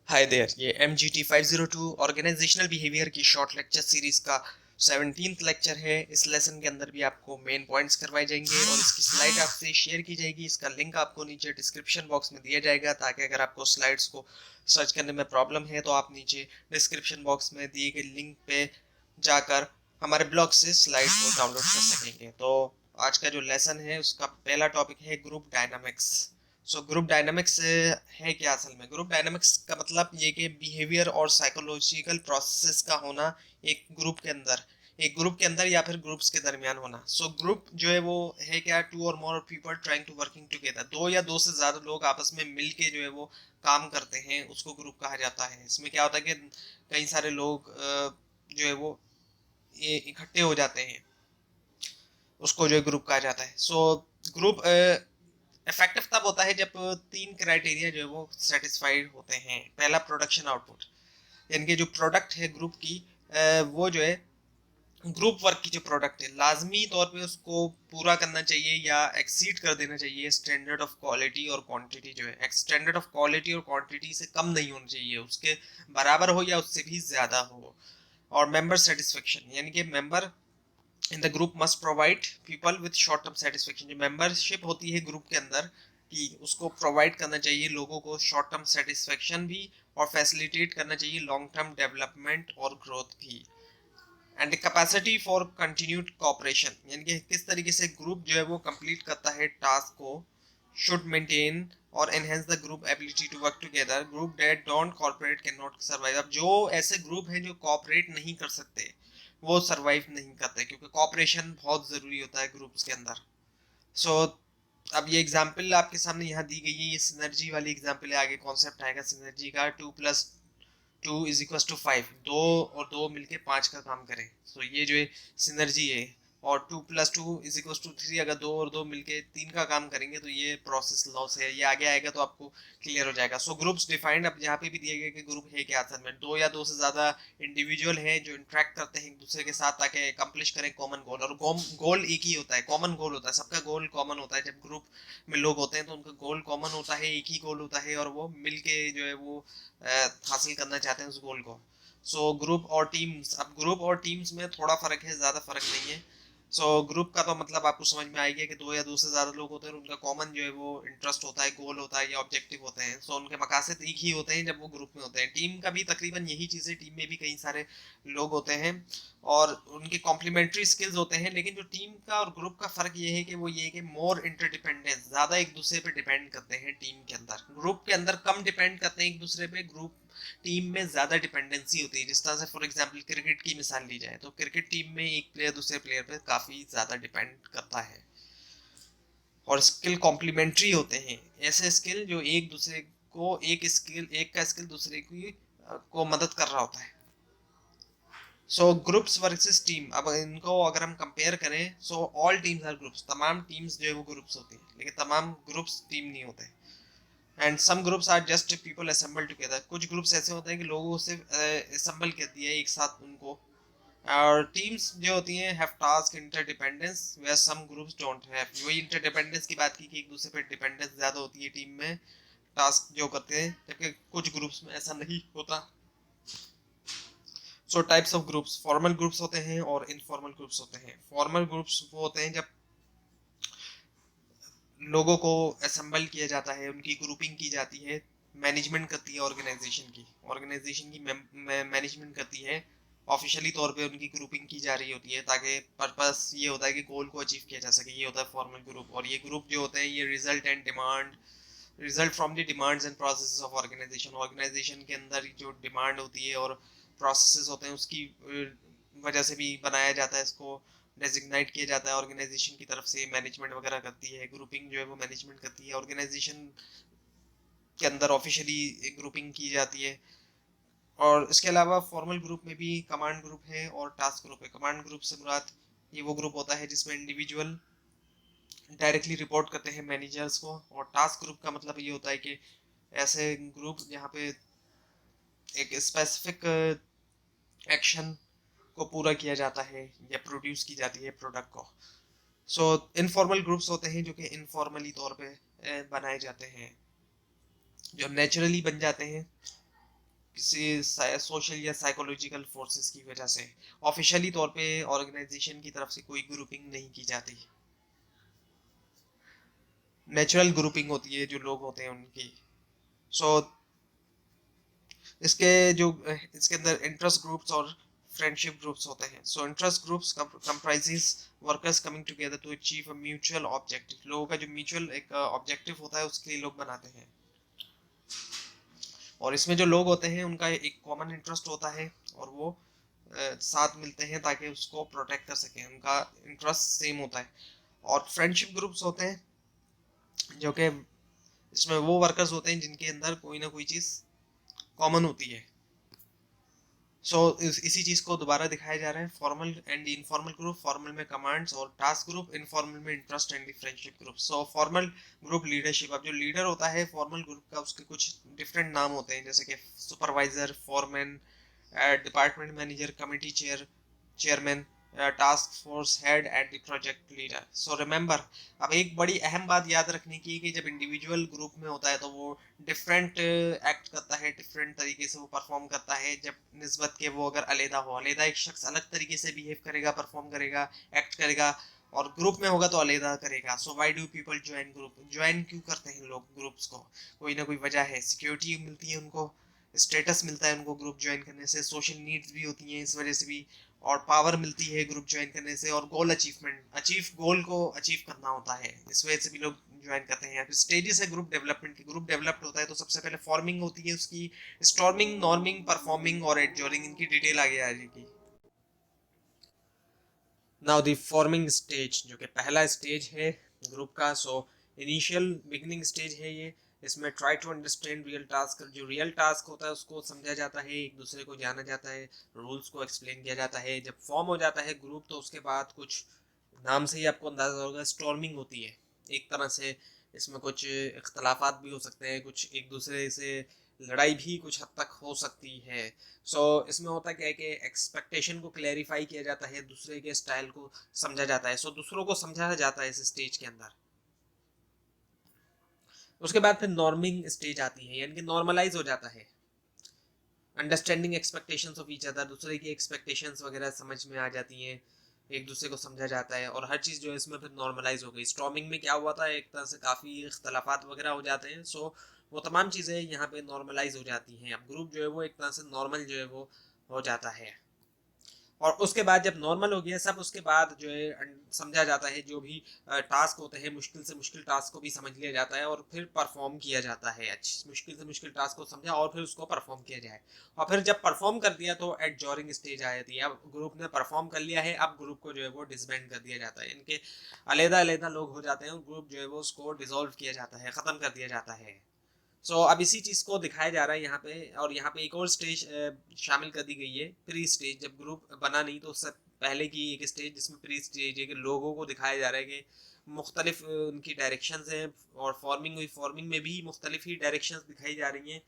Hi there, ये MGT 502 organisational behaviour की short lecture series का 17th लेक्चर है। इस लेसन के अंदर भी आपको मेन पॉइंट्स करवाए जाएंगे और इसकी स्लाइड आपसे शेयर की जाएगी। इसका लिंक आपको नीचे डिस्क्रिप्शन बॉक्स में दिया जाएगा, ताकि अगर आपको स्लाइड्स को सर्च करने में प्रॉब्लम है तो आप नीचे डिस्क्रिप्शन बॉक्स में दिए गए लिंक पे जाकर हमारे ब्लॉग से स्लाइड को डाउनलोड कर सकेंगे। तो आज का जो लेसन है उसका पहला टॉपिक है ग्रुप डायनामिक्स। ग्रुप डायनामिक्स है क्या? असल में ग्रुप डायनामिक्स का मतलब ये कि बिहेवियर और साइकोलॉजिकल प्रोसेसेस का होना एक ग्रुप के अंदर या फिर ग्रुप्स के दरमियान होना। ग्रुप जो है वो है क्या? Two or more people trying to working together, दो या दो से ज्यादा लोग आपस में मिलके जो है वो काम करते हैं, उसको ग्रुप कहा जाता है। इसमें क्या होता है कि कई सारे लोग जो है वो ये इकट्ठे हो जाते हैं, उसको जो है ग्रुप कहा जाता है। ग्रुप इफेक्टिव तब होता है जब तीन क्राइटेरिया जो है वो सेटिस्फाइड होते हैं। पहला, प्रोडक्शन आउटपुट, यानी कि जो प्रोडक्ट है ग्रुप की, वो जो है ग्रुप वर्क की जो प्रोडक्ट है लाजमी तौर पे उसको पूरा करना चाहिए या एक्सीड कर देना चाहिए स्टैंडर्ड ऑफ क्वालिटी और क्वांटिटी। जो है स्टैंडर्ड ऑफ क्वालिटी और क्वांटिटी से कम नहीं होना चाहिए, उसके बराबर हो या उससे भी ज्यादा हो। और मेंबर सेटिस्फेक्शन, यानी कि member in the group must provide people with short term satisfaction. जो मेंबरशिप होती है ग्रुप के अंदर कि उसको प्रोवाइड करना चाहिए लोगों को शॉर्ट टर्म सेटिस्फेक्शन भी, और फैसिलिटेट करना चाहिए लॉन्ग टर्म डेवलपमेंट और ग्रोथ भी। And capacity for continued cooperation, यानी कि किस तरीके से ग्रुप जो है वो कंप्लीट करता है टास्क को, शुड मेंटेन और enhance the group ability to work together. Group that don't corporate can not survive. अब जो ऐसे ग्रुप हैं जो कॉपरेट नहीं कर सकते वो सरवाइव नहीं करते, क्योंकि कॉपरेशन बहुत जरूरी होता है ग्रुप्स के अंदर। सो अब ये एग्जाम्पल आपके सामने यहाँ दी गई है, ये सिनर्जी वाली एग्जाम्पल है। आगे कॉन्सेप्ट आएगा सिनर्जी का, 2+2 = 5, दो और दो मिलके 5 का काम करें। ये जो है सिनर्जी है। और 2+2 = 3, अगर दो और दो मिलके 3 का काम करेंगे तो ये प्रोसेस लॉस है। ये आगे आएगा तो आपको क्लियर हो जाएगा। ग्रुप्स डिफाइंड, अब यहाँ पे भी दिया गया कि ग्रुप है क्या? असल में दो या दो से ज्यादा इंडिविजुअल हैं जो इंटरेक्ट करते हैं एक दूसरे के साथ, ताकि अकम्प्लिश करें कॉमन गोल। और गोल एक ही होता है, कॉमन गोल होता है, सबका गोल कॉमन होता है। जब ग्रुप में लोग होते हैं तो उनका गोल कॉमन होता है, एक ही गोल होता है, और वो मिलके जो है वो हासिल करना चाहते हैं उस गोल को। ग्रुप और टीम्स, अब ग्रुप और टीम्स में थोड़ा फर्क है, ज्यादा फर्क नहीं है। ग्रुप का तो मतलब आपको समझ में आएगा कि दो या दो से ज्यादा लोग होते हैं, उनका कॉमन जो है वो इंटरेस्ट होता है, गोल होता है या ऑब्जेक्टिव होते हैं। उनके मकासद एक ही होते हैं जब वो ग्रुप में होते हैं। टीम का भी तकरीबन यही चीज है, टीम में भी कई सारे लोग होते हैं और उनके कॉम्प्लीमेंट्री स्किल्स होते हैं। लेकिन जो टीम का और ग्रुप का फर्क ये है कि वो ये है कि मोर इंटरडिपेंडेंस, ज्यादा एक दूसरे पे डिपेंड करते हैं टीम के अंदर। ग्रुप के अंदर कम डिपेंड करते हैं एक दूसरे पे, ग्रुप टीम में ज्यादा डिपेंडेंसी होती है। जिस तरह से फॉर एग्जांपल क्रिकेट की मिसाल ली जाए तो क्रिकेट टीम में एक प्लेयर दूसरे प्लेयर पे काफी ज्यादा डिपेंड करता है। और स्किल कॉम्प्लीमेंट्री होते हैं, ऐसे स्किल जो एक दूसरे को, एक का स्किल दूसरे की को मदद कर रहा होता है। ग्रुप्स वर्सेस टीम, अब इनको अगर हम कंपेयर करें, ऑल टीम्स आर ग्रुप्स, तमाम टीम्स जो है वो ग्रुप्स होती हैं, लेकिन तमाम ग्रुप्स टीम नहीं होते। And some groups are just people assemble together, कुछ ग्रुप्स ऐसे होते हैं कि लोगों से असेंबल कर दिया एक साथ उनको। और टीम्स जो होती हैं have task interdependence where some groups don't have. वही इंटरडिपेंडेंस की बात की कि एक दूसरे पे डिपेंडेंस ज्यादा होती है टीम में, टास्क जो करते हैं, जबकि कुछ ग्रुप्स में ऐसा नहीं होता। Types of groups, formal groups होते हैं और इनफॉर्मल ग्रुप्स होते हैं। फॉर्मल ग्रुप्स वो होते हैं जब लोगों को असेंबल किया जाता है, उनकी ग्रुपिंग की जाती है, मैनेजमेंट करती है ऑर्गेनाइजेशन की मैनेजमेंट करती है। ऑफिशियली तौर पे उनकी ग्रुपिंग की जा रही होती है, ताकि पर्पस ये होता है कि गोल को अचीव किया जा सके। ये होता है फॉर्मल ग्रुप। और ये ग्रुप जो होते हैं ये result from the demands and processes of organisation के अंदर जो डिमांड होती है और प्रोसेसेस होते हैं उसकी वजह से भी बनाया जाता है। इसको डेजिग्नेट किया जाता है ऑर्गेनाइजेशन की तरफ से, मैनेजमेंट वगैरह करती है, ग्रुपिंग जो है वो मैनेजमेंट करती है ऑर्गेनाइजेशन के अंदर, ऑफिशियली ग्रुपिंग की जाती है। और इसके अलावा फॉर्मल ग्रुप में भी कमांड ग्रुप है और टास्क ग्रुप है। कमांड ग्रुप से मुराद ये वो ग्रुप होता है जिसमें इंडिविजुअल डायरेक्टली रिपोर्ट करते हैं मैनेजर्स को। और टास्क ग्रुप का मतलब ये होता है कि ऐसे ग्रुप जहाँ पे एक स्पेसिफिक एक्शन को पूरा किया जाता है या प्रोड्यूस की जाती है प्रोडक्ट को। इनफॉर्मल ग्रुप्स होते हैं जो कि इनफॉर्मली तौर पे बनाए जाते हैं, जो नेचुरली बन जाते हैं। किसी सोशल या साइकोलॉजिकल फोर्सेस की वजह से। ऑफिशियली तौर पे ऑर्गेनाइजेशन की तरफ से कोई ग्रुपिंग नहीं की जाती, नेचुरल ग्रुपिंग होती है जो लोग होते हैं उनकी। सो इसके जो इसके अंदर इंटरेस्ट ग्रुप्स और फ्रेंडशिप ग्रुप्स होते हैं। So interest groups comprises workers coming together to achieve a mutual objective. लोगों का जो म्यूचुअल एक ऑब्जेक्टिव होता है उसके लिए लोग बनाते हैं, और इसमें जो लोग होते हैं उनका एक कॉमन इंटरेस्ट होता है और वो साथ मिलते हैं ताकि उसको प्रोटेक्ट कर सकें, उनका इंटरेस्ट सेम होता है। और फ्रेंडशिप ग्रुप्स होते हैं जो कि इसमें वो वर्कर्स होते हैं जिनके अंदर कोई ना कोई चीज़ कॉमन होती है। इसी चीज को दोबारा दिखाया जा रहा है। Formal and informal group, formal में कमांड्स और टास्क ग्रुप, इनफॉर्मल में interest and friendship group. So formal group leadership, अब जो लीडर होता है फॉर्मल ग्रुप का उसके कुछ डिफरेंट नाम होते हैं जैसे कि supervisor, foreman, department manager, committee chairman, task force head and project leader. So remember, अब एक बड़ी अहम बात याद रखने की है कि जब इंडिविजुअल ग्रुप में होता है तो वो डिफरेंट एक्ट करता है, डिफरेंट तरीके से वो परफॉर्म करता है, जब निस्बत के वो अगर अलहदा हो, अलहदा एक शख्स अलग तरीके से बिहेव करेगा, परफॉर्म करेगा, एक्ट करेगा, और ग्रुप में होगा तो अलहदा करेगा। So why do people join group, join क्यों करते हैं लोग ग्रुप्स को? कोई ना कोई वजह है, सिक्योरिटी मिलती है उनको, स्टेटस मिलता है उनको ग्रुप ज्वाइन करने से, सोशल नीड्स भी होती हैं इस वजह से भी, और पावर मिलती है ग्रुप ज्वाइन करने से, और गोल अचीवमेंट, गोल को अचीव करना होता है, इस वजह से भी लोग ज्वाइन करते हैं। फिर स्टेजेस है ग्रुप डेवलपमेंट की। ग्रुप डेवलप्ड होता है तो सबसे पहले फॉर्मिंग होती है उसकी, स्टॉर्मिंग, नॉर्मिंग, परफॉर्मिंग और एडजोरिंग, इनकी डिटेल आगे आ जाएगी। नाउ द फॉर्मिंग स्टेज, जो कि पहला स्टेज है ग्रुप का। सो इनिशियल बिगिनिंग स्टेज है ये। इसमें try to understand real task, जो रियल टास्क होता है उसको समझा जाता है, एक दूसरे को जाना जाता है, रूल्स को एक्सप्लेन किया जाता है। जब फॉर्म हो जाता है ग्रुप तो उसके बाद कुछ नाम से ही आपको अंदाजा होगा, स्टॉर्मिंग होती है एक तरह से। इसमें कुछ इख्तलाफात भी हो सकते हैं, कुछ एक दूसरे से लड़ाई भी कुछ हद तक हो सकती है। इसमें होता क्या है कि एक्सपेक्टेशन को क्लैरिफाई किया जाता है, दूसरे के स्टाइल को समझा जाता है। दूसरों को समझाया जाता है इस स्टेज के अंदर। उसके बाद फिर नॉर्मिंग स्टेज आती है, यानी कि नॉर्मलाइज हो जाता है, understanding expectations of each other, दूसरे की एक्सपेक्टेशंस वगैरह समझ में आ जाती हैं, एक दूसरे को समझा जाता है, और हर चीज़ जो है इसमें फिर नॉर्मलाइज हो गई। स्टॉर्मिंग में क्या हुआ था, एक तरह से काफ़ी इख्तलाफात वगैरह हो जाते हैं। वो तमाम चीज़ें यहाँ पे नॉर्मलाइज हो जाती हैं। अब ग्रुप जो है वो एक तरह से नॉर्मल जो है वो हो जाता है। और उसके बाद जब नॉर्मल हो गया सब, उसके बाद जो है समझा जाता है, जो भी टास्क होते हैं मुश्किल से मुश्किल टास्क को भी समझ लिया जाता है और फिर परफॉर्म किया जाता है। अच्छी मुश्किल से मुश्किल टास्क को समझा और फिर उसको परफॉर्म किया जाए, और फिर जब परफॉर्म कर दिया तो एडजोरिंग स्टेज आ जाती है। अब ग्रुप ने परफॉर्म कर लिया है, अब ग्रुप को जो है वो डिसबैंड कर दिया जाता है, इनके अलहदा अलहदा लोग हो जाते हैं, ग्रुप जो है वो उसको डिसॉल्व किया जाता है, ख़त्म कर दिया जाता है। अब इसी चीज़ को दिखाया जा रहा है यहाँ पे, और यहाँ पे एक और स्टेज शामिल कर दी गई है, प्री स्टेज। जब ग्रुप बना नहीं तो उससे पहले की एक स्टेज जिसमें प्री स्टेज है कि लोगों को दिखाया जा रहा है कि मुख्तलिफ उनकी डायरेक्शंस हैं, और फॉर्मिंग हुई, फॉर्मिंग में भी मुख्तलिफ ही डायरेक्शंस दिखाई जा रही हैं।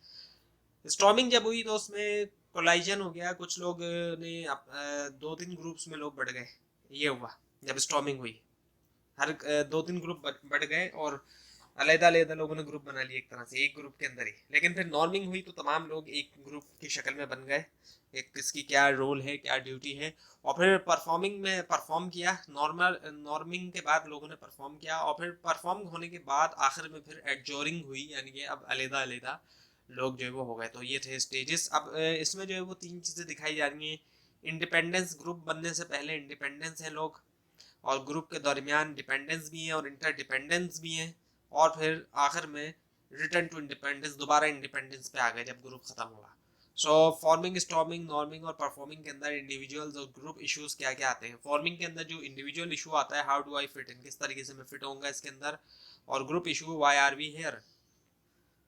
स्टॉर्मिंग जब हुई तो उसमें कोलाइजन हो गया, कुछ लोग ने दो तीन ग्रुप्स में लोग बढ़ गए, ये हुआ जब स्टॉर्मिंग हुई। हर दो तीन ग्रुप बढ़ गए और अलग अलग लोगों ने ग्रुप बना लिए एक तरह से, एक ग्रुप के अंदर ही। लेकिन फिर नॉर्मिंग हुई तो तमाम लोग एक ग्रुप की शक्ल में बन गए, एक किसकी क्या रोल है, क्या ड्यूटी है। और फिर परफॉर्मिंग में परफॉर्म किया, नॉर्मिंग के बाद लोगों ने परफॉर्म किया, और फिर परफॉर्म होने के बाद आखिर में फिर एडजोरिंग हुई, यानी कि अब अलहदा अलहदा लोग जो है वो हो गए। तो ये थे स्टेजेस। अब इसमें जो है वो तीन चीज़ें दिखाई जा रही हैं। इंडिपेंडेंस, ग्रुप बनने से पहले इंडिपेंडेंस है लोग, और ग्रुप के दरमियान डिपेंडेंस भी है और इंटर डिपेंडेंस भी है, और फिर आखिर में रिटर्न टू इंडिपेंडेंस, दोबारा इंडिपेंडेंस पे आ गए जब ग्रुप खत्म हुआ। फॉर्मिंग, स्टॉर्मिंग, नॉर्मिंग और परफॉर्मिंग के अंदर इंडिविजुअल्स और ग्रुप इश्यूज क्या क्या आते हैं। फॉर्मिंग के अंदर जो इंडिविजुअल इशू आता है, how do I fit in, किस तरीके से मैं फिट होऊंगा इसके अंदर। और group issue, why are we here,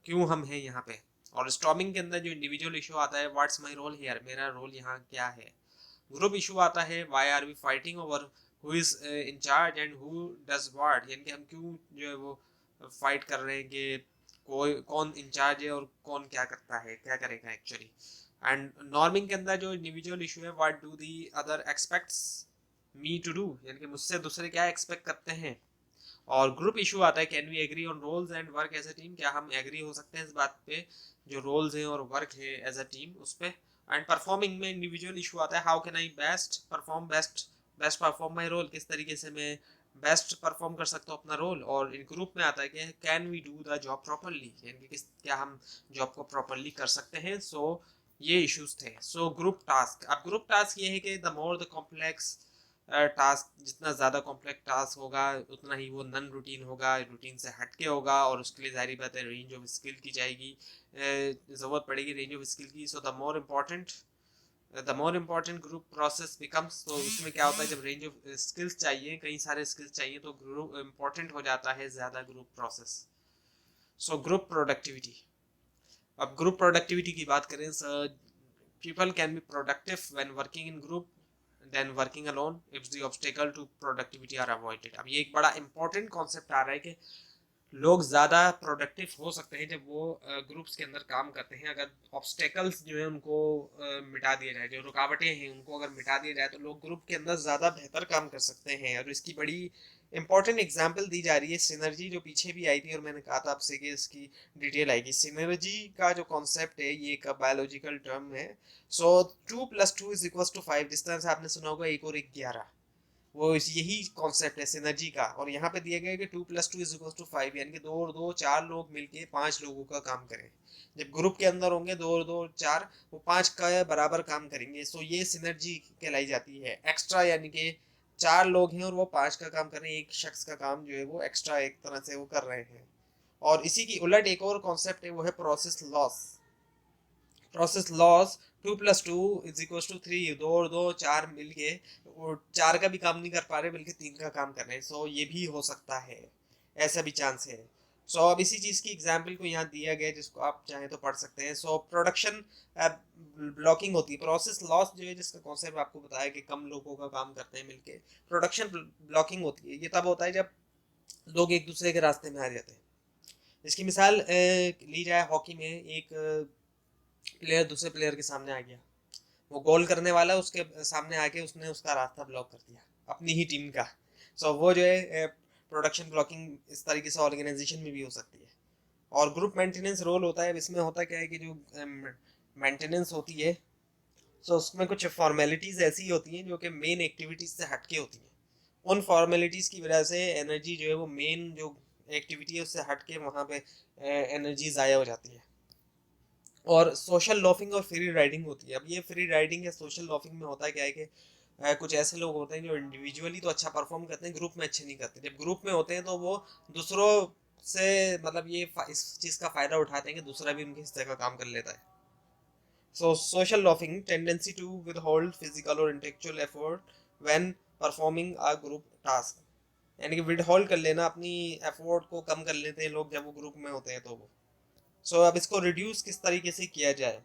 क्यों हम हैं यहाँ पे। और स्टॉर्मिंग के अंदर जो इंडिविजुअल इशू आता है, व्हाट्स माई रोल हेयर, मेरा रोल यहाँ क्या है। ग्रुप इशू आता है, why are we fighting over who is in charge and who does what, यानी कि हम क्यों जो है वो फाइट कर रहे हैं कि कोई कौन इंचार्ज है और कौन क्या करता है, क्या करेगा एक्चुअली। एंड नॉर्मिंग के अंदर जो इंडिविजुअल इशू है, what do the other expects me to do, यानी कि मुझसे दूसरे क्या एक्सपेक्ट करते हैं। और ग्रुप इशू आता है, can we agree on roles and work as a team, क्या हम एग्री हो सकते हैं इस बात पे जो रोल्स हैं और वर्क है एज अ टीम उस पे। एंड परफॉर्मिंग में इंडिविजुअल इशू आता है, how can I best perform my role, किस तरीके से मैं बेस्ट परफॉर्म कर सकता हूँ अपना रोल। और इन ग्रुप में आता है कि can we do the job properly, यानी कि क्या हम जॉब को प्रॉपरली कर सकते हैं। सो ये इश्यूज थे। सो ग्रुप टास्क, अब ग्रुप टास्क ये है कि the more the complex task, जितना ज़्यादा कॉम्प्लेक्स टास्क होगा उतना ही वो नन रूटीन होगा, रूटीन से हटके होगा, और उसके लिए जारी बात है रेंज ऑफ स्किल की जाएगी, ज़रूरत पड़ेगी रेंज ऑफ स्किल की। So the more important group process becomes, तो उसमें क्या होता है जब रेंज ऑफ स्किल्स चाहिए, कई सारे स्किल्स चाहिए, तो ग्रुप इम्पॉर्टेंट हो जाता है ज़्यादा group process. So group productivity, अब ग्रुप प्रोडक्टिविटी की बात करें, people can be productive when working in group then working alone if the obstacle to productivity are avoided. अब ये एक बड़ा इंपॉर्टेंट कॉन्सेप्ट आ रहा है कि लोग ज़्यादा प्रोडक्टिव हो सकते हैं जब वो ग्रुप्स के अंदर काम करते हैं, अगर ऑब्स्टेकल्स जो है उनको मिटा दिया जाए, जो रुकावटें हैं उनको अगर मिटा दिया जाए, तो लोग ग्रुप के अंदर ज़्यादा बेहतर काम कर सकते हैं। और इसकी बड़ी इंपॉर्टेंट एग्जांपल दी जा रही है सिनर्जी, जो पीछे भी आई थी और मैंने कहा था आपसे कि इसकी डिटेल आएगी। सिनर्जी का जो कॉन्सेप्ट है ये एक बायोलॉजिकल टर्म है। सो 2+2=5, जिस तरह से आपने सुना होगा 1 और 1 11, वो यही कॉन्सेप्ट है सिनर्जी का। और यहाँ पे दिया गया है कि 2+2=5, यानी कि 2 और 2 4 लोग मिलके 5 लोगों का काम करें। जब ग्रुप के अंदर होंगे 2 और 2 4, वो 5 का बराबर काम करेंगे। सो ये सिनर्जी कहलाई जाती है। एक्स्ट्रा यानी कि 4 लोग हैं और वो 5 का काम कर रहे हैं, एक शख्स का काम जो है वो एक्स्ट्रा एक तरह से वो कर रहे हैं। और इसी की उलट एक और कॉन्सेप्ट है, वो है प्रोसेस लॉस 2+2=3, 2 और 2 4 मिल के वो 4 का भी काम नहीं कर पा रहे बल्कि 3 का काम कर रहे हैं। सो ये भी हो सकता है, ऐसा भी चांस है। सो अब इसी चीज़ की एग्जाम्पल को यहाँ दिया गया है, जिसको आप चाहें तो पढ़ सकते हैं। सो प्रोडक्शन ब्लॉकिंग होती है, प्रोसेस लॉस जो है जिसका कॉन्सेप्ट आपको बताया कि कम लोगों का काम करते हैं मिलके, प्रोडक्शन ब्लॉकिंग होती है। ये तब होता है जब लोग एक दूसरे के रास्ते में आ जाते हैं। इसकी मिसाल ली जाए, हॉकी में एक प्लेयर दूसरे प्लेयर के सामने आ गया, वो गोल करने वाला, उसके सामने आके उसने उसका रास्ता ब्लॉक कर दिया अपनी ही टीम का। सो वो जो है प्रोडक्शन ब्लॉकिंग इस तरीके से ऑर्गेनाइजेशन में भी हो सकती है। और ग्रुप मेंटेनेंस रोल होता है, इसमें होता क्या है कि जो मेंटेनेंस होती है, सो उसमें कुछ फॉर्मेलिटीज ऐसी होती हैं जो कि मेन एक्टिविटीज से हटके होती हैं। उन फॉर्मेलिटीज की वजह से एनर्जी जो है वो मेन जो एक्टिविटी है उससे हटके वहाँ पे एनर्जी ज़ाया हो जाती है। और सोशल लॉफिंग और फ्री राइडिंग होती है। अब ये फ्री राइडिंग या सोशल लॉफिंग में होता है क्या है कि कुछ ऐसे लोग होते हैं जो इंडिविजुअली तो अच्छा परफॉर्म करते हैं, ग्रुप में अच्छे नहीं करते। जब ग्रुप में होते हैं तो वो दूसरों से मतलब इस चीज़ का फ़ायदा उठाते हैं कि दूसरा भी उनके हिस्से का काम कर लेता है। So social loafing, tendency to withhold physical और intellectual effort when performing a group task, यानी कि विद होल्ड कर लेना, अपनी एफर्ट को कम कर लेते हैं लोग जब वो ग्रुप में होते हैं तो वो। सो अब इसको रिड्यूस किस तरीके से किया जाए।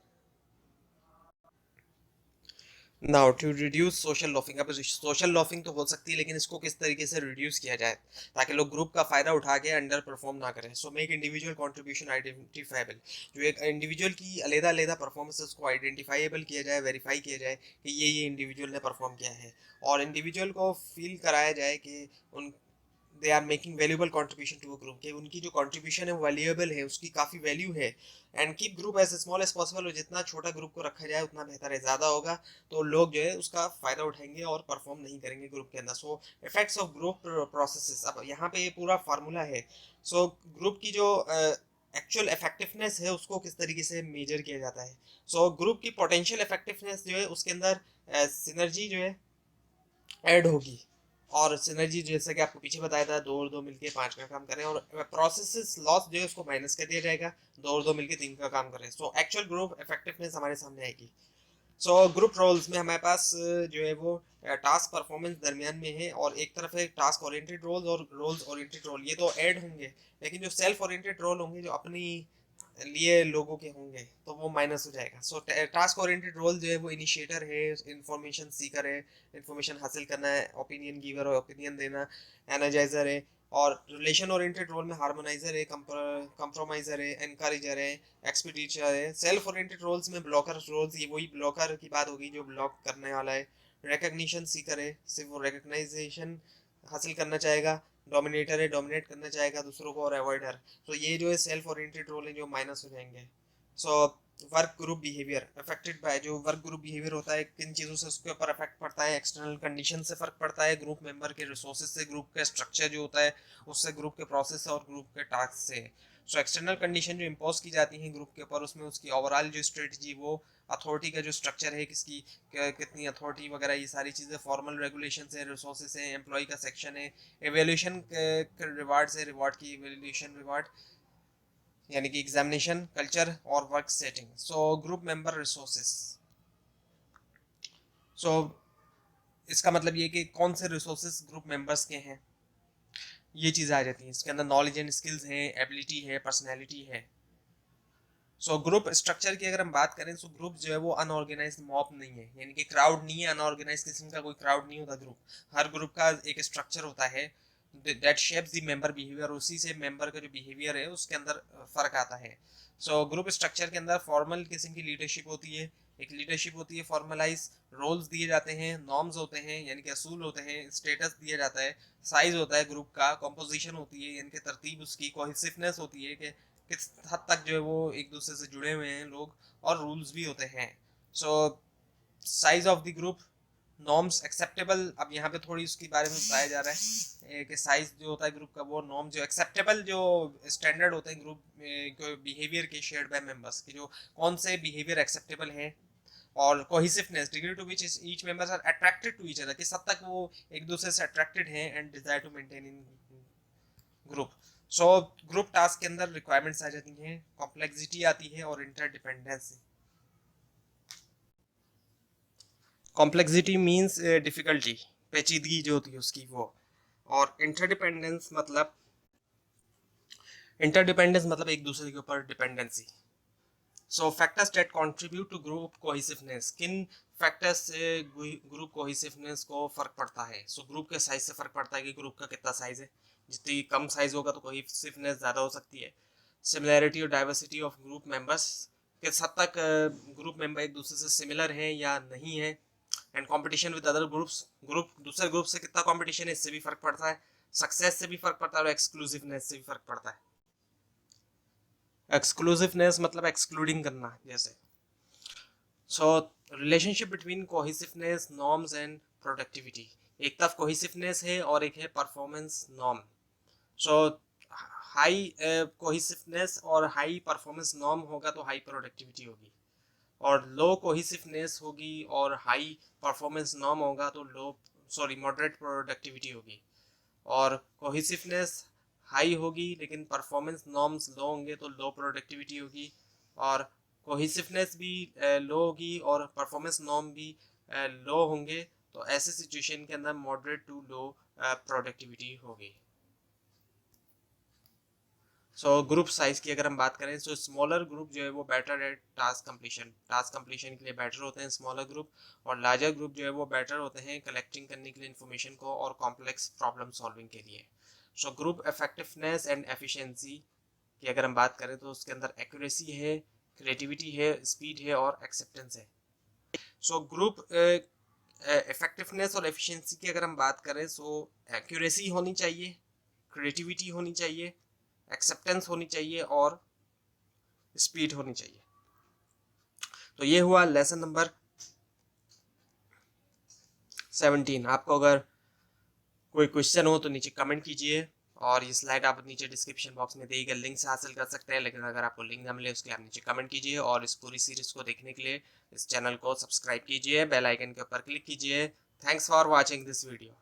Now to reduce social loafing, अब सोशल लॉफिंग तो हो सकती है लेकिन इसको किस तरीके से रिड्यूस किया जाए ताकि लोग ग्रुप का फायदा उठा के अंडर परफॉर्म ना करें। So make individual contribution identifiable, जो एक इंडिविजुअल की अलग-अलग परफॉर्मेंसेस को आइडेंटिफाइबल किया जाए, वेरीफाई किया जाए कि ये इंडिविजुअल ने परफॉर्म किया है, और इंडिविजुअल को फील कराया जाए कि उन they are making valuable contribution to a group, कि उनकी जो कंट्रीब्यूशन है वो वैल्यूएबल है, उसकी काफ़ी वैल्यू है। And keep group as small as possible, और जितना छोटा ग्रुप को रखा जाए उतना बेहतर है। ज़्यादा होगा तो लोग जो है उसका फ़ायदा उठाएंगे और परफॉर्म नहीं करेंगे ग्रुप के अंदर। सो इफेक्ट्स ऑफ ग्रुप प्रोसेसेस, अब यहाँ पे ये पूरा फार्मूला है। सो ग्रुप की जो एक्चुअल इफेक्टिवनेस है उसको किस तरीके से मेजर किया जाता है। सो ग्रुप की पोटेंशियल इफेक्टिवनेस जो है उसके अंदर सिनर्जी जो है ऐड होगी। और सिनर्जी जैसे कि आपको पीछे बताया था, 2 और 2 मिलके 5 का काम करें, और प्रोसेस लॉस जो है उसको माइनस कर दिया जाएगा, 2 और 2 मिलके 3 का काम करें। सो एक्चुअल ग्रुप इफेक्टिवनेस हमारे सामने आएगी। सो ग्रुप रोल्स में हमारे पास जो है वो टास्क परफॉर्मेंस दरमियान में है, और एक तरफ है टास्क ओरिएंटेड रोल्स और रोल्स ओरिएंटेड रोल, ये तो ऐड होंगे। लेकिन जो सेल्फ ओरिएंटेड रोल होंगे जो अपनी लिए लोगों के होंगे तो वो माइनस हो जाएगा। सो टास्क ओरिएंटेड रोल जो है वो इनिशिएटर है, इंफॉर्मेशन सीकर है, इंफॉर्मेशन हासिल करना है, ओपिनियन गिवर और ओपिनियन देना, एनर्जाइजर है। और रिलेशन ओरिएंटेड रोल में हार्मोनाइजर है, कंप्रोमाइजर है, एनकरेजर है, एक्सपीडिटर है। सेल्फ ओरिएंटेड रोल्स में ब्लॉकर रोल्स, ये वही ब्लॉकर की बात होगी जो ब्लॉक करने वाला है। रिकग्निशन सीकर है, सिर्फ वो रिकग्नाइजेशन हासिल करना चाहेगा। डोमिनेटर है, डोमिनेट करना चाहेगा दूसरों को, और अवॉइडर। तो ये जो है सेल्फ ओरिएंटेड रोल है जो माइनस हो जाएंगे। So work group behaviour affected by, जो वर्क ग्रुप बिहेवियर होता है किन चीज़ों से उसके ऊपर अफेक्ट पड़ता है, एक्सटर्नल कंडीशन से फर्क पड़ता है, ग्रुप मेंबर के रिसोर्सेज से, ग्रुप का स्ट्रक्चर जो होता है उससे, ग्रुप के प्रोसेस से और ग्रुप के टास्क से। सो एक्सटर्नल कंडीशन जो इम्पोज की जाती है ग्रुप के ऊपर, उसमें उसकी ओवरऑल जो स्ट्रेटजी, वो अथॉरिटी का जो स्ट्रक्चर है, किसकी कितनी अथॉरिटी वगैरह, ये सारी चीज़ें, फॉर्मल रेगुलेशन है, रिसोर्सेज है, एम्प्लॉय का सेक्शन है, एवेल्यूशन रिवार्ड से, रिवार्ड की एवेल्यूशन रिवार्ड यानी कि एग्जामिनेशन, कल्चर और work setting. So group member resources, so इसका मतलब ये कि कौन से रिसोर्सेज ग्रुप मेंबर्स के हैं, ये चीज़ें आ जाती हैं इसके अंदर। नॉलेज एंड स्किल्स हैं, एबिलिटी है, पर्सनैलिटी है। सो ग्रुप स्ट्रक्चर की अगर हम बात करें तो ग्रुप जो है वो अनऑर्गेनाइज मॉब नहीं है, यानी कि क्राउड नहीं है, अनऑर्गेनाइज किस्म का कोई क्राउड नहीं होता ग्रुप। हर ग्रुप का एक स्ट्रक्चर होता है that shapes the member behaviour, उसी से मेंबर का जो बिहेवियर है उसके अंदर फर्क आता है। सो ग्रुप स्ट्रक्चर के अंदर फॉर्मल किस्म की लीडरशिप होती है, एक लीडरशिप होती है फॉर्मलाइज, रोल्स दिए जाते हैं, नॉर्म्स होते हैं यानी कि असूल होते हैं, स्टेटस दिया जाता है, साइज होता है ग्रुप का, कॉम्पोजिशन होती है यानी कि तरतीब उसकी, कोहेसिवनेस होती है कि किस हद तक जो है वो एक दूसरे से जुड़े हुए हैं लोग, और रूल्स भी होते हैं। So size of the group, norms acceptable, अब यहाँ पे थोड़ी उसके बारे में बताया जा रहा है कि साइज जो होता है ग्रुप का, वो नॉर्म जो एक्सेप्टेबल जो स्टैंडर्ड होते हैं ग्रुप बिहेवियर के शेयर्ड बाय मेंबर्स के, जो कौन से बिहेवियर एक्सेप्टेबल हैं, और cohesiveness, degree to which each members are attracted to each other, किस हद तक वो एक दूसरे से अट्रैक्टेड हैं, and desire to maintain in group. So group task के अंदर रिक्वायरमेंट्स आ जाती हैं, कॉम्प्लेक्सिटी आती है और इंटरडिपेंडेंसी। कॉम्प्लेक्सिटी मींस डिफिकल्टी, पेचीदगी जो होती है उसकी वो, और इंटरडिपेंडेंस मतलब एक दूसरे के ऊपर dependency. So factors that contribute to group cohesiveness, किन फैक्टर्स से ग्रुप कोहेसिवनेस को फर्क पड़ता है। सो ग्रुप के साइज से फर्क पड़ता है कि ग्रुप का कितना साइज है, जितनी कम साइज होगा तो कोहेसिवनेस ज़्यादा हो सकती है। सिमिलैरिटी और डाइवर्सिटी ऑफ ग्रुप मेंबर्स, किस हद तक ग्रुप मेंबर एक दूसरे से सिमिलर हैं या नहीं है। And competition with other groups, group दूसरे ग्रुप से कितना कंपटीशन है इससे भी फर्क पड़ता है, सक्सेस से भी फर्क पड़ता है, और एक्सक्लूसिवनेस से भी फर्क पड़ता है। एक्सक्लूसिवनेस मतलब एक्सक्लूडिंग करना जैसे। So relationship between cohesiveness, norms and productivity, एक तरफ कोहेसिवनेस है और एक है performance norm. So high cohesiveness और हाई परफॉर्मेंस नॉर्म होगा तो हाई प्रोडक्टिविटी होगी, और लो कोहेसिवनेस होगी और हाई परफॉर्मेंस नॉर्म होगा तो मॉडरेट प्रोडक्टिविटी होगी। और कोहेसिवनेस हाई होगी लेकिन परफॉर्मेंस नॉर्म्स लो होंगे तो लो प्रोडक्टिविटी होगी, और कोहेसिवनेस भी लो होगी और परफॉर्मेंस नॉर्म भी लो होंगे, तो ऐसे सिचुएशन के अंदर मॉडरेट टू लो प्रोडक्टिविटी होगी। सो ग्रुप साइज की अगर हम बात करें तो स्मॉलर ग्रुप जो है वो बेटर है टास्क कंप्लीशन के लिए बेटर होते हैं स्मॉलर ग्रुप, और लार्जर ग्रुप जो है वो बेटर होते हैं कलेक्टिंग करने के लिए इन्फॉर्मेशन को और कॉम्प्लेक्स प्रॉब्लम सॉल्विंग के लिए। So group effectiveness and efficiency की अगर हम बात करें तो उसके अंदर एक्यूरेसी है, क्रिएटिविटी है, स्पीड है और एक्सेप्टेंस है। सो ग्रुप इफेक्टिवनेस और एफिशिएंसी की अगर हम बात करें तो एक्यूरेसी होनी चाहिए, क्रिएटिविटी होनी चाहिए, एक्सेप्टेंस होनी चाहिए और स्पीड होनी चाहिए। तो ये हुआ लेसन नंबर 17। आपको अगर कोई क्वेश्चन हो तो नीचे कमेंट कीजिए, और ये स्लाइड आप नीचे डिस्क्रिप्शन बॉक्स में दिए गए लिंक से हासिल कर सकते हैं, लेकिन अगर आपको लिंक ना मिले उसके लिए आप नीचे कमेंट कीजिए, और इस पूरी सीरीज को देखने के लिए इस चैनल को सब्सक्राइब कीजिए, बेल आइकन के ऊपर क्लिक कीजिए। Thanks for watching this video.